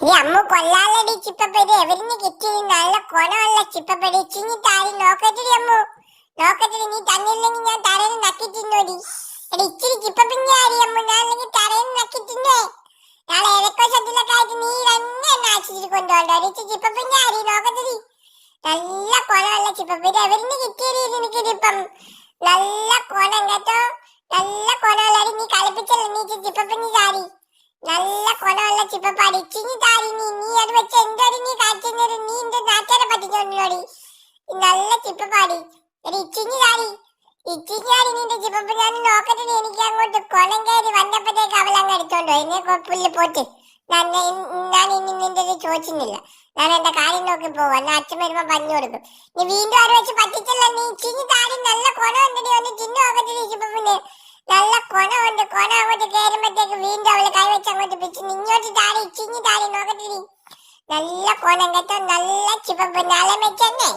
ഈ അമ്മ കൊല്ലാലടി ചിപ്പപ്പടി എവരിന് കിട്ടി നല്ല കൊണമുള്ള ചിപ്പപ്പടി ചിഞ്ഞി താരി നോക്കത്തിരി അമ്മു നോക്കത്തിരി നീ തന്നില്ലെങ്കിൽ ഞാൻ തറയിൽ നക്കി തിന്നോടി എടി ഇച്ചിരി ചിപ്പപ്പിഞ്ഞ ആരി അമ്മു ഞാൻ അല്ലെങ്കിൽ തറയിൽ നക്കി തിന്നേ നാളെ ഏതൊക്കെ ആയിട്ട് നീ തന്നെ എന്നെ ആശിച്ചിട്ട് കൊണ്ടുപോകണ്ടോ ഇച്ചിരി ചിപ്പപ്പിഞ്ഞ ആരി നോക്കത്തിരി നല്ല കൊണമുള്ള ചിപ്പപ്പടി എവരിന് കിട്ടിയടി എനിക്കിതിപ്പം നല്ല കൊണം കേട്ടോ നല്ല കൊണമുള്ളടി നീ കളിപ്പിച്ചല്ലോ നീ ചിപ്പപ്പിഞ്ഞ ചാരി നല്ല കൊണമുള്ള ചിപ്പപ്പാടി ഇച്ചിഞ്ഞി താരി നീ അത് വെച്ച് എന്തോടി നീ കാറ്റുന്നത് നീ എന്റെ നാട്ടുകാരെ പറ്റിച്ചോണ്ടിലോടി നല്ല ചിപ്പപ്പാടി എടി ഇച്ചിഞ്ഞി താരി നിന്റെ ചിപ്പപ്പ ഞാൻ നോക്കട്ടെ എനിക്ക് അങ്ങോട്ട് കൊണം കയറി വന്നപ്പോഴത്തേക്ക് അവളങ്ങ് എടുത്തോണ്ടോ എന്നെ പുല്ല് പോട്ട് ഞാൻ ഇനി നിന്റെ ചോദിച്ചില്ല ഞാൻ എന്റെ കാര്യം നോക്കി പോവാ എന്നാ അച്ഛൻ വരുമ്പോ പറഞ്ഞു കൊടുക്കും നീ വീണ്ടും അത് വെച്ച് പറ്റിച്ചല്ല നീ ഇച്ചിഞ്ഞി താരി നല്ല കൊണം ഉണ്ടടി ഒന്ന് തിന്നു നോക്കട്ടെ ചിപ്പപ്പിന് നല്ല കൊണമുണ്ട് കൊണ അങ്ങോട്ട് കയറുമ്പോഴത്തേക്ക് വീണ്ടും അവള് കൈവച്ച് അങ്ങോട്ട് പിടിച്ച് ഇങ്ങോട്ട് താടി ഇച്ചിഞ്ഞി താടി നോക്കട്ടെ നല്ല കൊണം കേട്ടോ നല്ല ചിപ്പപ്പ് നല്ല മെച്ചന്നെ